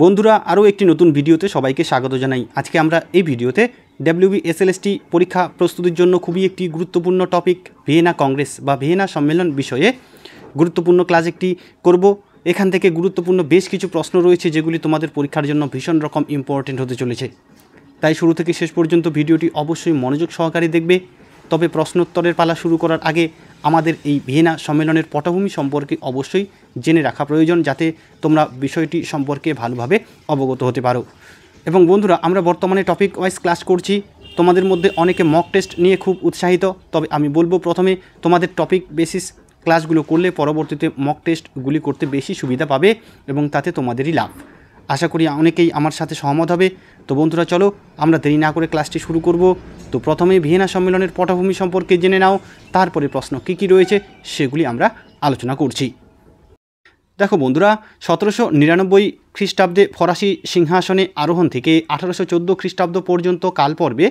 বন্ধুরা আরও একটি নতুন ভিডিওতে সবাইকে স্বাগত জানাই। আজকে আমরা এই ভিডিওতে WBSLST পরীক্ষা প্রস্তুতির জন্য খুবই একটি গুরুত্বপূর্ণ টপিক ভিয়েনা কংগ্রেস বা ভিয়েনা সম্মেলন বিষয়ে গুরুত্বপূর্ণ ক্লাস একটি করব। এখান থেকে গুরুত্বপূর্ণ বেশ কিছু প্রশ্ন রয়েছে যেগুলি তোমাদের পরীক্ষার জন্য ভীষণ রকম ইম্পর্টেন্ট হতে চলেছে। তাই শুরু থেকে শেষ পর্যন্ত ভিডিওটি অবশ্যই মনোযোগ সহকারে দেখবে। তবে প্রশ্নোত্তরের পালা শুরু করার আগে আমাদের এই ভিয়েনা সম্মেলনের পটভূমি সম্পর্কে অবশ্যই জেনে রাখা প্রয়োজন, যাতে তোমরা বিষয়টি সম্পর্কে ভালোভাবে অবগত হতে পারো। এবং বন্ধুরা, আমরা বর্তমানে টপিক ওয়াইজ ক্লাস করছি। তোমাদের মধ্যে অনেকে মক টেস্ট নিয়ে খুব উৎসাহিত, তবে আমি বলবো প্রথমে তোমাদের টপিক বেসিস ক্লাসগুলো করলে পরবর্তীতে মক টেস্টগুলি করতে বেশি সুবিধা পাবে এবং তাতে তোমাদেরই লাভ। আশা করি অনেকেই আমার সাথে সহমত হবে। তো বন্ধুরা, চলো আমরা দেরি না করে ক্লাসটি শুরু করব। তো প্রথমে ভিয়েনা সম্মেলনের পটভূমি সম্পর্কে জেনে নাও, তারপরে প্রশ্ন কী রয়েছে সেগুলি আমরা আলোচনা করছি। দেখো বন্ধুরা, 1799 খ্রিস্টাব্দে ফরাসি সিংহাসনে আরোহণ থেকে 1814 খ্রিস্টাব্দ পর্যন্ত কালপর্বে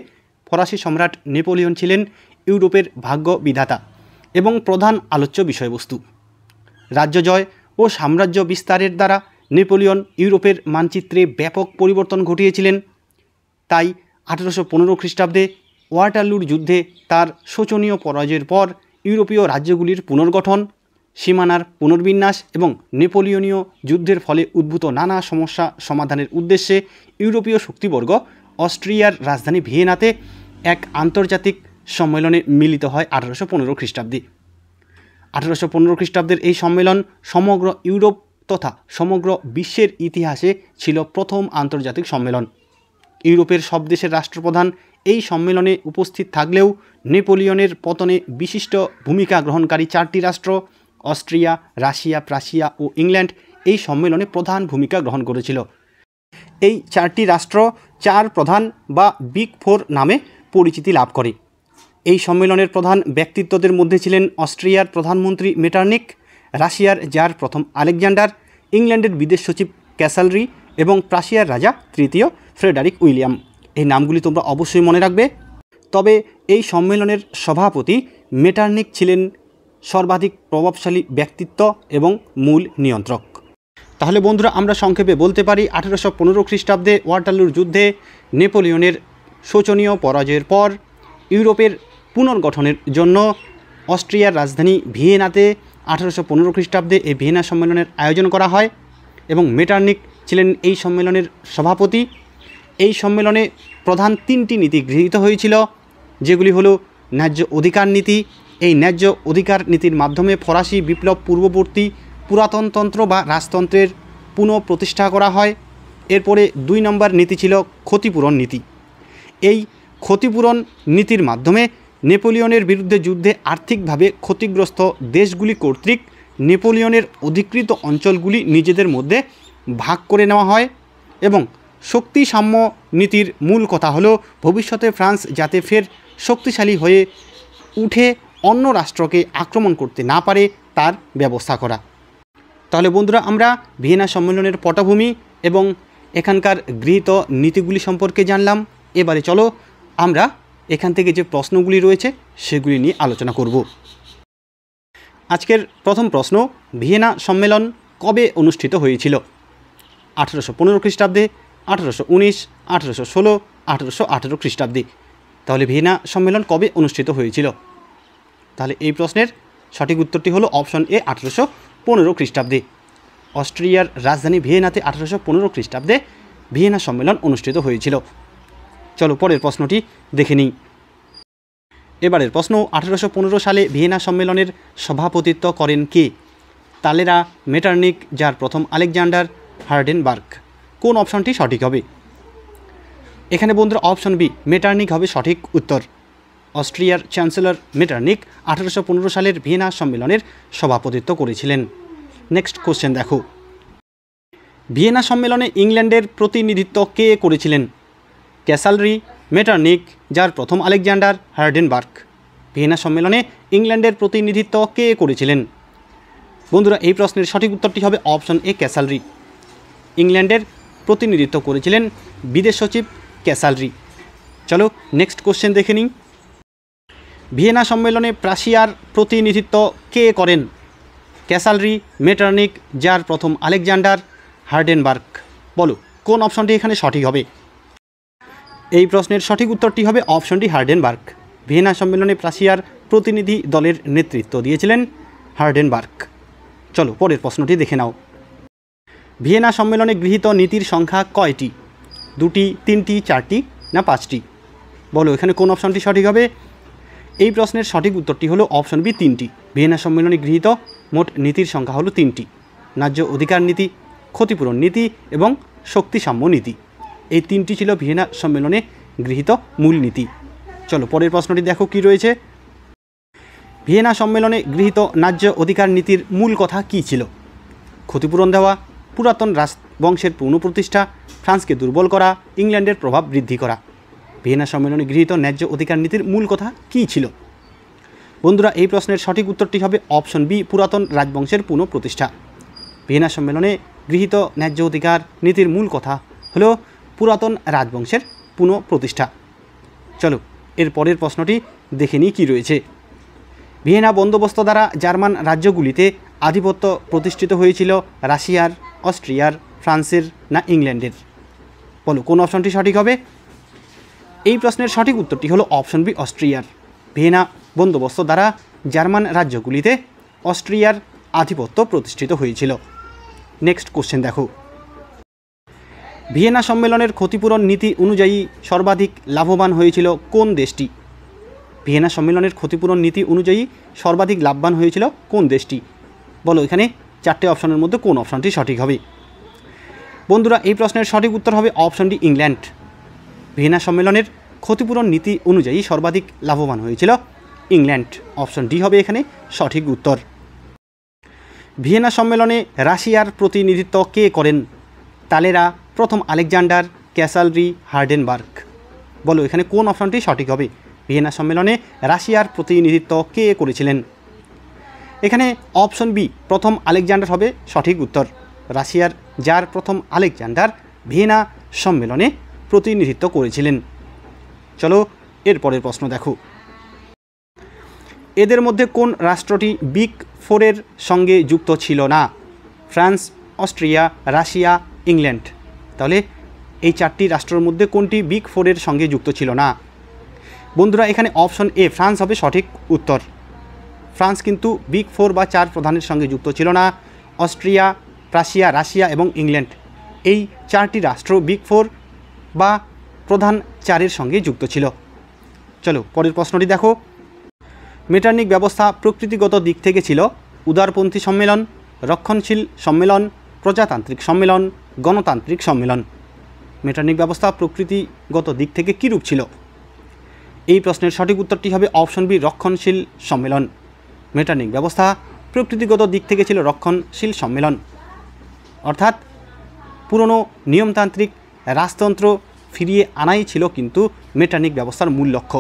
ফরাসি সম্রাট নেপোলিয়ন ছিলেন ইউরোপের ভাগ্য বিধাতা এবং প্রধান আলোচ্য বিষয়বস্তু। রাজ্য জয় ও সাম্রাজ্য বিস্তারের দ্বারা নেপোলিয়ন ইউরোপের মানচিত্রে ব্যাপক পরিবর্তন ঘটিয়েছিলেন। তাই 1815 খ্রিস্টাব্দে ওয়াটারলুর যুদ্ধে তার শোচনীয় পরাজয়ের পর ইউরোপীয় রাজ্যগুলির পুনর্গঠন, সীমানার পুনর্বিন্যাস এবং নেপোলিয়নীয় যুদ্ধের ফলে উদ্ভূত নানা সমস্যা সমাধানের উদ্দেশ্যে ইউরোপীয় শক্তিবর্গ অস্ট্রিয়ার রাজধানী ভিয়েনাতে এক আন্তর্জাতিক সম্মেলনে মিলিত হয় 1815 খ্রিস্টাব্দে। 1815 খ্রিস্টাব্দের এই সম্মেলন সমগ্র ইউরোপ তথা সমগ্র বিশ্বের ইতিহাসে ছিল প্রথম আন্তর্জাতিক সম্মেলন। ইউরোপের সব দেশের রাষ্ট্রপ্রধান এই সম্মেলনে উপস্থিত থাকলেও নেপোলিয়নের পতনে বিশিষ্ট ভূমিকা গ্রহণকারী 4টি রাষ্ট্র অস্ট্রিয়া, রাশিয়া, প্রাশিয়া ও ইংল্যান্ড এই সম্মেলনে প্রধান ভূমিকা গ্রহণ করেছিল। এই 4টি রাষ্ট্র 4 প্রধান বা বিগ ফোর নামে পরিচিতি লাভ করে। এই সম্মেলনের প্রধান ব্যক্তিত্বদের মধ্যে ছিলেন অস্ট্রিয়ার প্রধানমন্ত্রী মেটারনিক, রাশিয়ার জার প্রথম আলেকজান্ডার, ইংল্যান্ডের বিদেশ সচিব ক্যাসালরি এবং প্রাশিয়ার রাজা তৃতীয় ফ্রেডারিক উইলিয়াম। এই নামগুলি তোমরা অবশ্যই মনে রাখবে। তবে এই সম্মেলনের সভাপতি মেটারনিক ছিলেন সর্বাধিক প্রভাবশালী ব্যক্তিত্ব এবং মূল নিয়ন্ত্রক। তাহলে বন্ধুরা, আমরা সংক্ষেপে বলতে পারি 1815 খ্রিস্টাব্দে ওয়াটারলুর যুদ্ধে নেপোলিয়নের শোচনীয় পরাজয়ের পর ইউরোপের পুনর্গঠনের জন্য অস্ট্রিয়ার রাজধানী ভিয়েনাতে 1815 খ্রিস্টাব্দে এই ভিয়েনা সম্মেলনের আয়োজন করা হয় এবং মেটারনিক ছিলেন এই সম্মেলনের সভাপতি। এই সম্মেলনে প্রধান 3টি নীতি গৃহীত হয়েছিল, যেগুলি হলো ন্যায্য অধিকার নীতি। এই ন্যায্য অধিকার নীতির মাধ্যমে ফরাসি বিপ্লব পূর্ববর্তী পুরাতনতন্ত্র বা রাজতন্ত্রের পুনঃপ্রতিষ্ঠা করা হয়। এরপরে 2 নম্বর নীতি ছিল ক্ষতিপূরণ নীতি। এই ক্ষতিপূরণ নীতির মাধ্যমে নেপোলিয়নের বিরুদ্ধে যুদ্ধে আর্থিকভাবে ক্ষতিগ্রস্ত দেশগুলি কর্তৃক নেপোলিয়নের অধিকৃত অঞ্চলগুলি নিজেদের মধ্যে ভাগ করে নেওয়া হয়। এবং শক্তি সাম্য নীতির মূল কথা হলো ভবিষ্যতে ফ্রান্স যাতে ফের শক্তিশালী হয়ে উঠে অন্য রাষ্ট্রকে আক্রমণ করতে না পারে তার ব্যবস্থা করা। তাহলে বন্ধুরা, আমরা ভিয়েনা সম্মেলনের পটভূমি এবং এখানকার গৃহীত নীতিগুলি সম্পর্কে জানলাম। এবারে চলো আমরা এখান থেকে যে প্রশ্নগুলি রয়েছে সেগুলি নিয়ে আলোচনা করব। আজকের প্রথম প্রশ্ন, ভিয়েনা সম্মেলন কবে অনুষ্ঠিত হয়েছিল? 1815 খ্রিস্টাব্দে, 1819, 1816, 1818 খ্রিস্টাব্দে। তাহলে ভিয়েনা সম্মেলন কবে অনুষ্ঠিত হয়েছিল? তাহলে এই প্রশ্নের সঠিক উত্তরটি হলো অপশন এ, 1815 খ্রিস্টাব্দে। অস্ট্রিয়ার রাজধানী ভিয়েনাতে 1815 খ্রিস্টাব্দে ভিয়েনা সম্মেলন অনুষ্ঠিত হয়েছিল। চলো পরের প্রশ্নটি দেখে নিই। এবারের প্রশ্ন, 1815 সালে ভিয়েনা সম্মেলনের সভাপতিত্ব করেন কে? তালেরা, মেটারনিক, জার প্রথম আলেকজান্ডার, হার্ডেনবার্গ। কোন অপশনটি সঠিক হবে? এখানে বন্ধুরা অপশন বি, মেটারনিক হবে সঠিক উত্তর। অস্ট্রিয়ার চ্যান্সেলর মেটারনিক 1815 সালের ভিয়েনা সম্মেলনের সভাপতিত্ব করেছিলেন। নেক্সট কোশ্চেন দেখো, ভিয়েনা সম্মেলনে ইংল্যান্ডের প্রতিনিধিত্ব কে করেছিলেন? ক্যাসালরি, মেটারনিক, জার প্রথম আলেকজান্ডার, হার্ডেনবার্গ। ভিয়েনা সম্মেলনে ইংল্যান্ডের প্রতিনিধিত্ব কে করেছিলেন? বন্ধুরা, এই প্রশ্নের সঠিক উত্তরটি হবে অপশন এ, ক্যাসালরি। ইংল্যান্ডের প্রতিনিধিত্ব করেছিলেন বিদেশ সচিব ক্যাসালরি। চলো নেক্সট কোশ্চেন দেখে নিই। ভিয়েনা সম্মেলনে প্রাশিয়ার প্রতিনিধিত্ব কে করেন? ক্যাসালরি, মেটারনিক, জার প্রথম আলেকজান্ডার, হার্ডেনবার্গ। বলো কোন অপশনটি এখানে সঠিক হবে? এই প্রশ্নের সঠিক উত্তরটি হবে অপশনটি হার্ডেনবার্গ। ভিয়েনা সম্মেলনে প্রাশিয়ার প্রতিনিধি দলের নেতৃত্ব দিয়েছিলেন হার্ডেনবার্গ। চলো পরের প্রশ্নটি দেখে নাও। ভিয়েনা সম্মেলনে গৃহীত নীতির সংখ্যা কয়টি? 2টি, 3টি, 4টি না 5টি? বলো এখানে কোন অপশনটি সঠিক হবে? এই প্রশ্নের সঠিক উত্তরটি হলো অপশন বি 3টি। ভিয়েনা সম্মেলনে গৃহীত মোট নীতির সংখ্যা হলো 3টি। ন্যায্য অধিকার নীতি, ক্ষতিপূরণ নীতি এবং শক্তিসাম্য নীতি। এই 3টি ছিল ভিয়েনা সম্মেলনে গৃহীত মূল নীতি। চলো পরের প্রশ্নটি দেখো কি রয়েছে। ভিয়েনা সম্মেলনে গৃহীত ন্যায্য অধিকার নীতির মূল কথা কী ছিল? ক্ষতিপূরণ দেওয়া, পুরাতন রাজবংশের পুনঃপ্রতিষ্ঠা, ফ্রান্সকে দুর্বল করা, ইংল্যান্ডের প্রভাব বৃদ্ধি করা। ভিয়েনা সম্মেলনে গৃহীত ন্যায্য অধিকার নীতির মূল কথা কী ছিল? বন্ধুরা এই প্রশ্নের সঠিক উত্তরটি হবে অপশন বি, পুরাতন রাজবংশের পুনঃপ্রতিষ্ঠা। ভিয়েনা সম্মেলনে গৃহীত ন্যায্য অধিকার নীতির মূল কথা হলো পুরাতন রাজবংশের পুনঃপ্রতিষ্ঠা। চলো এর পরের প্রশ্নটি দেখে নিই কী রয়েছে। ভিয়েনা বন্দোবস্ত দ্বারা জার্মান রাজ্যগুলিতে আধিপত্য প্রতিষ্ঠিত হয়েছিল রাশিয়ার, অস্ট্রিয়ার, ফ্রান্সের না ইংল্যান্ডের? বলো কোন অপশনটি সঠিক হবে? এই প্রশ্নের সঠিক উত্তরটি হলো অপশন বি, অস্ট্রিয়ার। ভিয়েনা বন্দোবস্ত দ্বারা জার্মান রাজ্যগুলিতে অস্ট্রিয়ার আধিপত্য প্রতিষ্ঠিত হয়েছিল। নেক্সট কোশ্চেন দেখো। ভিয়েনা সম্মেলনের ক্ষতিপূরণ নীতি অনুযায়ী সর্বাধিক লাভবান হয়েছিল কোন দেশটি? ভিয়েনা সম্মেলনের ক্ষতিপূরণ নীতি অনুযায়ী সর্বাধিক লাভবান হয়েছিল কোন দেশটি? বলো এখানে 4টে অপশনের মধ্যে কোন অপশনটি সঠিক হবে? বন্ধুরা এই প্রশ্নের সঠিক উত্তর হবে অপশনটি ইংল্যান্ড। ভিয়েনা সম্মেলনের ক্ষতিপূরণ নীতি অনুযায়ী সর্বাধিক লাভবান হয়েছিল ইংল্যান্ড। অপশন ডি হবে এখানে সঠিক উত্তর। ভিয়েনা সম্মেলনে রাশিয়ার প্রতিনিধিত্ব কে করেন? তালেরা, প্রথম আলেকজান্ডার, ক্যাসালরি, হার্ডেনবার্গ। বলো এখানে কোন অপশনটি সঠিক হবে? ভিয়েনা সম্মেলনে রাশিয়ার প্রতিনিধিত্ব কে করেছিলেন? এখানে অপশন বি, প্রথম আলেকজান্ডার হবে সঠিক উত্তর। রাশিয়ার জার প্রথম আলেকজান্ডার ভিয়েনা সম্মেলনে প্রতিনিধিত্ব করেছিলেন। চলো এর পরের প্রশ্ন দেখো। এদের মধ্যে কোন রাষ্ট্রটি বিগ ফোরের সঙ্গে যুক্ত ছিল না? France, Austria, Russia, England. তাহলে এই 4টি রাষ্ট্রের মধ্যে কোনটি বিগ ফোরের সঙ্গে যুক্ত ছিল না? বন্ধুরা এখানে অপশন এ ফ্রান্স হবে সঠিক উত্তর। ফ্রান্স কিন্তু বিগ ফোর বা 4 প্রধানের সঙ্গে যুক্ত ছিল না। অস্ট্রিয়া, প্রাশিয়া, রাশিয়া এবং ইংল্যান্ড এই 4টি রাষ্ট্র বিগ ফোর বা প্রধান 4-এর সঙ্গে যুক্ত ছিল। চলো পরের প্রশ্নটি দেখো। মেটার্নিক ব্যবস্থা প্রকৃতিগত দিক থেকে ছিল উদারপন্থী সম্মেলন, রক্ষণশীল সম্মেলন, প্রজাতান্ত্রিক সম্মেলন, গণতান্ত্রিক সম্মেলন। মেটার্নিক ব্যবস্থা প্রকৃতিগত দিক থেকে কীরূপ ছিল? এই প্রশ্নের সঠিক উত্তরটি হবে অপশন বি, রক্ষণশীল সম্মেলন। মেটার্নিক ব্যবস্থা প্রকৃতিগত দিক থেকে ছিল রক্ষণশীল সম্মেলন, অর্থাৎ পুরনো নিয়মতান্ত্রিক রাজতন্ত্র ফিরিয়ে আনাই ছিল কিন্তু মেটার্নিক ব্যবস্থার মূল লক্ষ্য।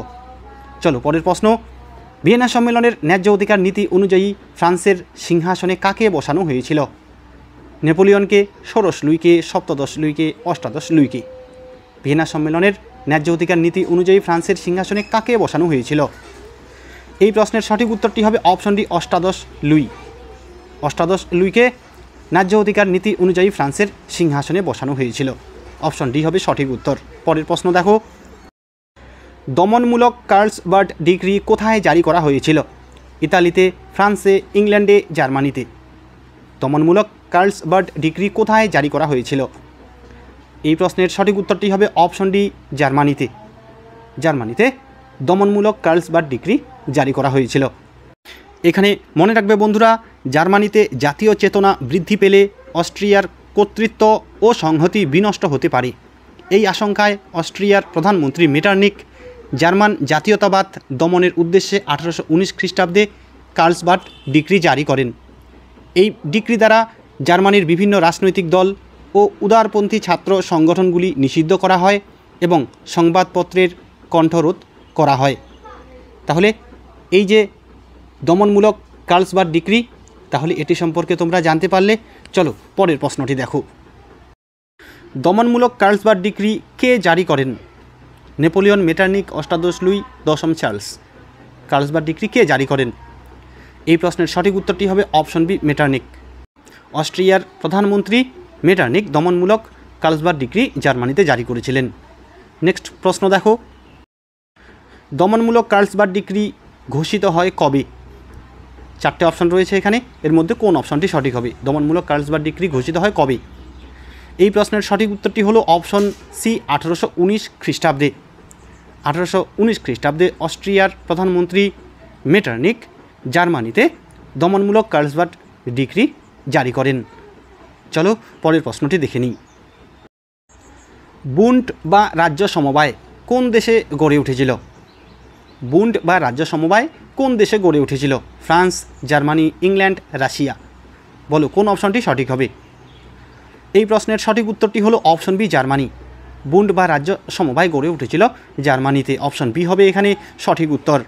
চলো পরের প্রশ্ন। ভিয়েনা সম্মেলনের ন্যায্য অধিকার নীতি অনুযায়ী ফ্রান্সের সিংহাসনে কাকে বসানো হয়েছিল? নেপোলিয়নকে, ষোড়শ লুইকে, সপ্তদশ লুইকে, অষ্টাদশ লুইকে। ভিয়েনা সম্মেলনের ন্যায্য অধিকার নীতি অনুযায়ী ফ্রান্সের সিংহাসনে কাকে বসানো হয়েছিল? এই প্রশ্নের সঠিক উত্তরটি হবে অপশন ডি, অষ্টাদশ লুই। অষ্টাদশ লুইকে ন্যায্য অধিকার নীতি অনুযায়ী ফ্রান্সের সিংহাসনে বসানো হয়েছিল। অপশন ডি হবে সঠিক উত্তর। পরের প্রশ্ন দেখো। দমনমূলক কার্লসবার্গ ডিক্রি কোথায় জারি করা হয়েছিল? ইতালিতে, ফ্রান্সে, ইংল্যান্ডে, জার্মানিতে। দমনমূলক কার্লসবার্গ ডিক্রি কোথায় জারি করা হয়েছিল? এই প্রশ্নের সঠিক উত্তরটি হবে অপশন ডি, জার্মানিতে। জার্মানিতে দমনমূলক কার্লসবার্গ ডিক্রি জারি করা হয়েছিল। এখানে মনে রাখবে বন্ধুরা, জার্মানিতে জাতীয় চেতনা বৃদ্ধি পেলে অস্ট্রিয়ার কর্তৃত্ব ও সংহতি বিনষ্ট হতে পারে। এই আশঙ্কায় অস্ট্রিয়ার প্রধানমন্ত্রী মেটার্নিক জার্মান জাতীয়তাবাদ দমনের উদ্দেশ্যে 1819 খ্রিস্টাব্দে কার্লসবার্গ ডিক্রি জারি করেন। এই ডিক্রি দ্বারা জার্মানির বিভিন্ন রাজনৈতিক দল ও উদারপন্থী ছাত্র সংগঠনগুলি নিষিদ্ধ করা হয় এবং সংবাদপত্রের কণ্ঠরোধ করা হয়। তাহলে এই যে দমনমূলক কার্লসবার্গ ডিক্রি, তাহলে এটি সম্পর্কে তোমরা জানতে পারলে। চলো পরের প্রশ্নটি দেখো। দমনমূলক কার্লসবার্গ ডিক্রি কে জারি করেন? নেপোলিয়ন, মেটার্নিক, অষ্টাদশ লুই, দশম চার্লস। কার্লসবার্গ ডিক্রি কে জারি করেন? এই প্রশ্নের সঠিক উত্তরটি হবে অপশন বি, মেটার্নিক। অস্ট্রিয়ার প্রধানমন্ত্রী মেটার্নিক দমনমূলক কার্লসবার্গ ডিক্রি জার্মানিতে জারি করেছিলেন। নেক্সট প্রশ্ন দেখো, দমনমূলক কার্লসবার্গ ডিক্রি ঘোষিত হয় কবে? 4টে অপশন রয়েছে এখানে, এর মধ্যে কোন অপশনটি সঠিক হবে? দমনমূলক কার্লসবার্গ ডিক্রি ঘোষিত হয় কবে? এই প্রশ্নের সঠিক উত্তরটি হলো অপশন সি, 1819 খ্রিস্টাব্দে। 1819 খ্রিস্টাব্দে অস্ট্রিয়ার প্রধানমন্ত্রী মেটারনিক জার্মানিতে দমনমূলক কার্লসবার্গ ডিক্রি জারি করেন। চলো পরের প্রশ্নটি দেখে নিই। বুন্ড বা রাজ্য সমবায় কোন দেশে গড়ে উঠেছিল? বুন্ড বা রাজ্য সমবায় কোন দেশে গড়ে উঠেছিল? France, Germany, England, Russia. বলো কোন অপশনটি সঠিক হবে? এই প্রশ্নের সঠিক উত্তরটি হলো অপশন বি, জার্মানি। বুন্ড বা রাজ্য সমবায় গড়ে উঠেছিল জার্মানিতে। অপশন বি হবে এখানে সঠিক উত্তর।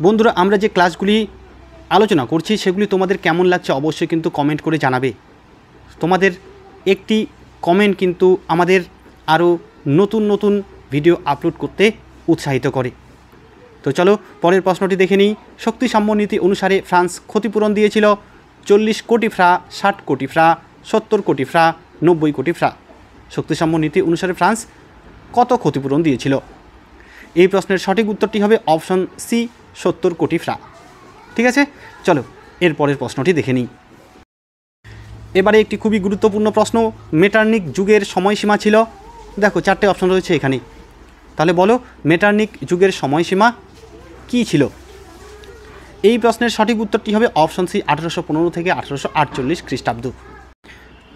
বন্ধুরা, আমরা যে ক্লাসগুলি আলোচনা করছি সেগুলি তোমাদের কেমন লাগছে অবশ্যই কিন্তু কমেন্ট করে জানাবে। তোমাদের একটি কমেন্ট কিন্তু আমাদের আরও নতুন নতুন ভিডিও আপলোড করতে উৎসাহিত করে। তো চলো পরের প্রশ্নটি দেখে নিই। শক্তি সাম্য নীতি অনুসারে ফ্রান্স ক্ষতিপূরণ দিয়েছিল 40 কোটি ফ্রা, 60 কোটি ফ্রা, 70 কোটি ফ্রা, 90 কোটি ফ্রা। শক্তি সাম্য নীতি অনুসারে ফ্রান্স কত ক্ষতিপূরণ দিয়েছিল? এই প্রশ্নের সঠিক উত্তরটি হবে অপশন সি, 70 কোটি ফ্রা। ঠিক আছে, চলো এর পরের প্রশ্নটি দেখে নিই। এবারে একটি খুবই গুরুত্বপূর্ণ প্রশ্ন, মেটারনিক যুগের সময়সীমা ছিল। দেখো 4টে অপশন রয়েছে এখানে, তাহলে বলো মেটারনিক যুগের সময়সীমা কী ছিল? এই প্রশ্নের সঠিক উত্তরটি হবে অপশন সি, 1815 থেকে 1848 খ্রিস্টাব্দ।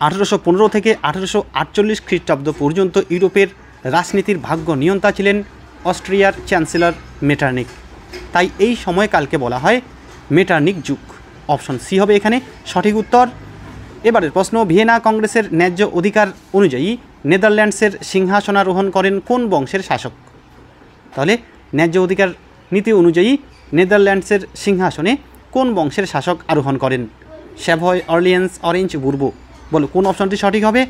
1815 থেকে 1848 খ্রিস্টাব্দ পর্যন্ত ইউরোপের রাজনীতির ভাগ্য নিয়ন্তা ছিলেন অস্ট্রিয়ার চ্যান্সেলর মেটারনিক। তাই এই সময়কালকে বলা হয় মেটারনিক যুগ। অপশন সি হবে এখানে সঠিক উত্তর। এবারের প্রশ্ন, ভিয়েনা কংগ্রেসের ন্যায্য অধিকার অনুযায়ী নেদারল্যান্ডসের সিংহাসনারোহণ করেন কোন বংশের শাসক? তাহলে ন্যায্য অধিকার নীতি অনুযায়ী নেদারল্যান্ডসের সিংহাসনে কোন বংশের শাসক আরোহণ করেন? Savoy, Orleans, Orange, Bourbon. বলো কোন অপশনটি সঠিক হবে?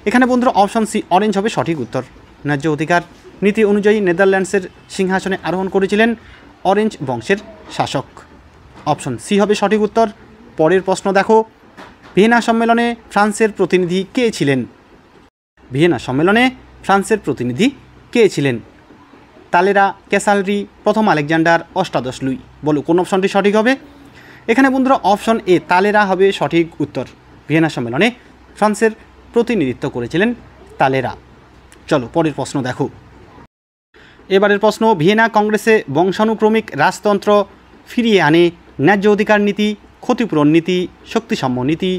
এখানে বন্ধুরা অপশন সি, অরেঞ্জ হবে সঠিক উত্তর। ন্যায্য অধিকার নীতি অনুযায়ী নেদারল্যান্ডসের সিংহাসনে আরোহণ করেছিলেন অরেঞ্জ বংশের শাসক। অপশন সি হবে সঠিক উত্তর। পরের প্রশ্ন দেখো, ভিয়েনা সম্মেলনে ফ্রান্সের প্রতিনিধি কে ছিলেন? ভিয়েনা সম্মেলনে ফ্রান্সের প্রতিনিধি কে ছিলেন? তালেরা, ক্যাসালরি, প্রথম আলেকজান্ডার, অষ্টাদশ লুই। বলো কোন অপশনটি সঠিক হবে? এখানে বন্ধুরা অপশন এ, তালেরা হবে সঠিক উত্তর। ভিয়েনা সম্মেলনে ফ্রান্সের প্রতিনিধিত্ব করেছিলেন তালেরা। চলো পরের প্রশ্ন দেখো। এবারের প্রশ্ন, ভিয়েনা কংগ্রেসে বংশানুক্রমিক রাজতন্ত্র ফিরিয়ে আনে ন্যায্য অধিকার নীতি, ক্ষতিপূরণ নীতি, শক্তিসাম্য নীতি,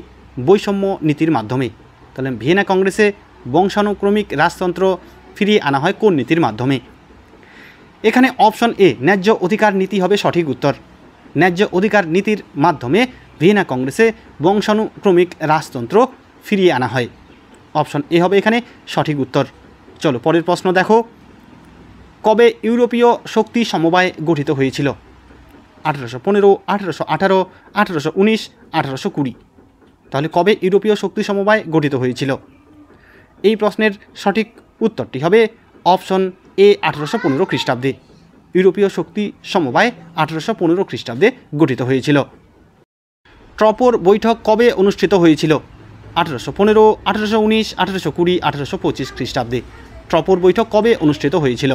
বৈষম্য নীতির মাধ্যমে। তাহলে ভিয়েনা কংগ্রেসে বংশানুক্রমিক রাজতন্ত্র ফিরিয়ে আনা হয় কোন নীতির মাধ্যমে? এখানে অপশন এ, ন্যায্য অধিকার নীতি হবে সঠিক উত্তর। ন্যায্য অধিকার নীতির মাধ্যমে ভিয়েনা কংগ্রেসে বংশানুক্রমিক রাজতন্ত্র ফিরিয়ে আনা হয়। অপশন এ হবে এখানে সঠিক উত্তর। চলো পরের প্রশ্ন দেখো, কবে ইউরোপীয় শক্তি সমবায় গঠিত হয়েছিল? 1815, 1818, 1819, 1820। তাহলে কবে ইউরোপীয় শক্তি সমবায় গঠিত হয়েছিল? এই প্রশ্নের সঠিক উত্তরটি হবে অপশন এ, 1815 খ্রিস্টাব্দে। ইউরোপীয় শক্তি সমবায় 1815 খ্রিস্টাব্দে গঠিত হয়েছিল। ট্রপোর বৈঠক কবে অনুষ্ঠিত হয়েছিল? 1815, 1819, 1820, 1825 খ্রিস্টাব্দে। ট্রপোর বৈঠক কবে অনুষ্ঠিত হয়েছিল?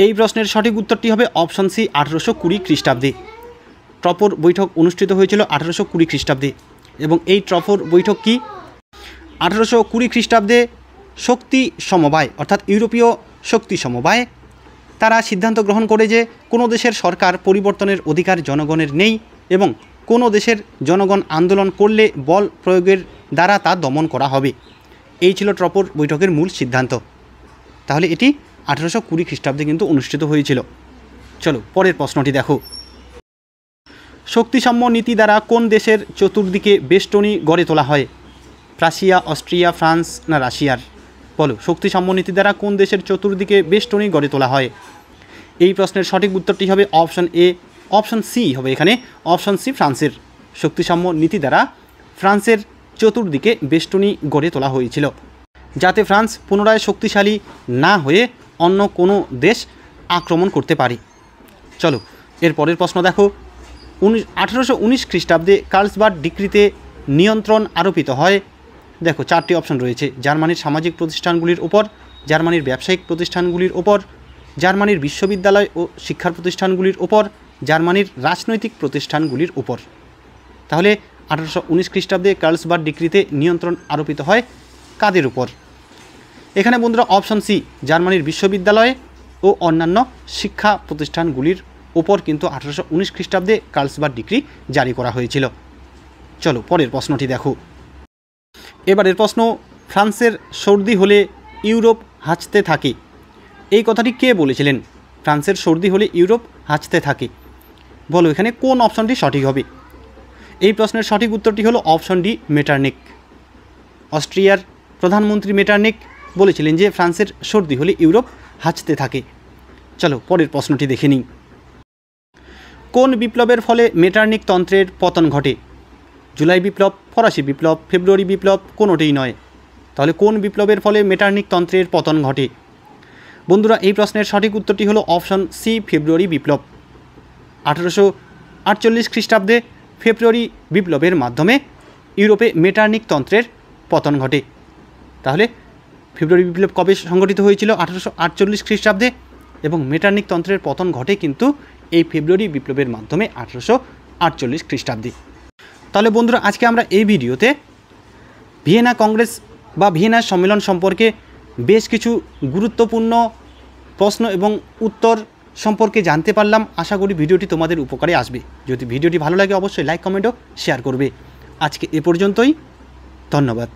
এই প্রশ্নের সঠিক উত্তরটি হবে অপশন সি, 1820 খ্রিস্টাব্দে। ট্রপোর বৈঠক অনুষ্ঠিত হয়েছিল 1820 খ্রিস্টাব্দে। এবং এই ট্রপোর বৈঠক কি? 1820 খ্রিস্টাব্দে শক্তি সমবায় অর্থাৎ ইউরোপীয় শক্তি সমবায় তারা সিদ্ধান্ত গ্রহণ করে যে কোনো দেশের সরকার পরিবর্তনের অধিকার জনগণের নেই এবং কোনো দেশের জনগণ আন্দোলন করলে বল প্রয়োগের দ্বারা তা দমন করা হবে। এই ছিল ট্রপোর বৈঠকের মূল সিদ্ধান্ত। তাহলে এটি 1820 খ্রিস্টাব্দে কিন্তু অনুষ্ঠিত হয়েছিল। চলো পরের প্রশ্নটি দেখো, শক্তিসাম্য নীতি দ্বারা কোন দেশের চতুর্দিকে বেষ্টনী গড়ে তোলা হয়? রাশিয়া, অস্ট্রিয়া, ফ্রান্স না রাশিয়ার? বলো শক্তিসাম্য নীতি দ্বারা কোন দেশের চতুর্দিকে বেষ্টনী গড়ে তোলা হয়? এই প্রশ্নের সঠিক উত্তরটি হবে অপশন এ, অপশন সি হবে এখানে অপশন সি, ফ্রান্সের। শক্তিসাম্য নীতি দ্বারা ফ্রান্সের চতুর্দিকে বেষ্টনী গড়ে তোলা হয়েছিল যাতে ফ্রান্স পুনরায় শক্তিশালী না হয়ে অন্য কোনো দেশ আক্রমণ করতে পারে। চলো এর পরের প্রশ্ন দেখো, 1819 খ্রিস্টাব্দে কার্লসবার্গ ডিক্রিতে নিয়ন্ত্রণ আরোপিত হয় দেখো 4টি অপশন রয়েছে। জার্মানির সামাজিক প্রতিষ্ঠানগুলির উপর, জার্মানির ব্যবসায়িক প্রতিষ্ঠানগুলির উপর, জার্মানির বিশ্ববিদ্যালয় ও শিক্ষার প্রতিষ্ঠানগুলির উপর, জার্মানির রাজনৈতিক প্রতিষ্ঠানগুলির উপর। তাহলে 1819 খ্রিস্টাব্দে কার্লসবার্গ ডিক্রিতে নিয়ন্ত্রণ আরোপিত হয় কাদের উপর? এখানে বন্ধুরা অপশন সি, জার্মানির বিশ্ববিদ্যালয় ও অন্যান্য শিক্ষা প্রতিষ্ঠানগুলির উপর কিন্তু 1819 খ্রিস্টাব্দে কার্লসবার্গ ডিক্রি জারি করা হয়েছিল। চলো পরের প্রশ্নটি দেখো। এবারের প্রশ্ন, ফ্রান্সের সর্দি হলে ইউরোপ হাঁচতে থাকে। এই কথাটি কে বলেছিলেন? ফ্রান্সের সর্দি হলে ইউরোপ হাঁচতে থাকে। বলো এখানে কোন অপশনটি সঠিক হবে? এই প্রশ্নের সঠিক উত্তরটি হলো অপশন ডি, মেটারনিক। অস্ট্রিয়ার প্রধানমন্ত্রী মেটারনিক বলেছিলেন যে ফ্রান্সের সর্দি হলে ইউরোপ হাঁচতে থাকে। চলো পরের প্রশ্নটি দেখে নিই। কোন বিপ্লবের ফলে মেটারনিক তন্ত্রের পতন ঘটে? জুলাই বিপ্লব, ফরাসি বিপ্লব, ফেব্রুয়ারি বিপ্লব, কোনোটিই নয়। তাহলে কোন বিপ্লবের ফলে মেটারনিক তন্ত্রের পতন ঘটে? বন্ধুরা এই প্রশ্নের সঠিক উত্তরটি হলো অপশন সি, ফেব্রুয়ারি বিপ্লব। 1848 খ্রিস্টাব্দে ফেব্রুয়ারি বিপ্লবের মাধ্যমে ইউরোপে মেটারনিক তন্ত্রের পতন ঘটে। তাহলে ফেব্রুয়ারি বিপ্লব কবে সংঘটিত হয়েছিল? 1848 খ্রিস্টাব্দে, এবং মেটারনিক তন্ত্রের পতন ঘটে কিন্তু এই ফেব্রুয়ারি বিপ্লবের মাধ্যমে 1848 খ্রিস্টাব্দে। তাহলে বন্ধুরা আজকে আমরা এই ভিডিওতে ভিয়েনা কংগ্রেস বা ভিয়েনা সম্মেলন সম্পর্কে বেশ কিছু গুরুত্বপূর্ণ প্রশ্ন এবং উত্তর সম্পর্কে জানতে পারলাম। আশা করি ভিডিওটি তোমাদের উপকারে আসবে। যদি ভিডিওটি ভালো লাগে অবশ্যই লাইক, কমেন্ট ও শেয়ার করবে। আজকে এ পর্যন্তই, ধন্যবাদ।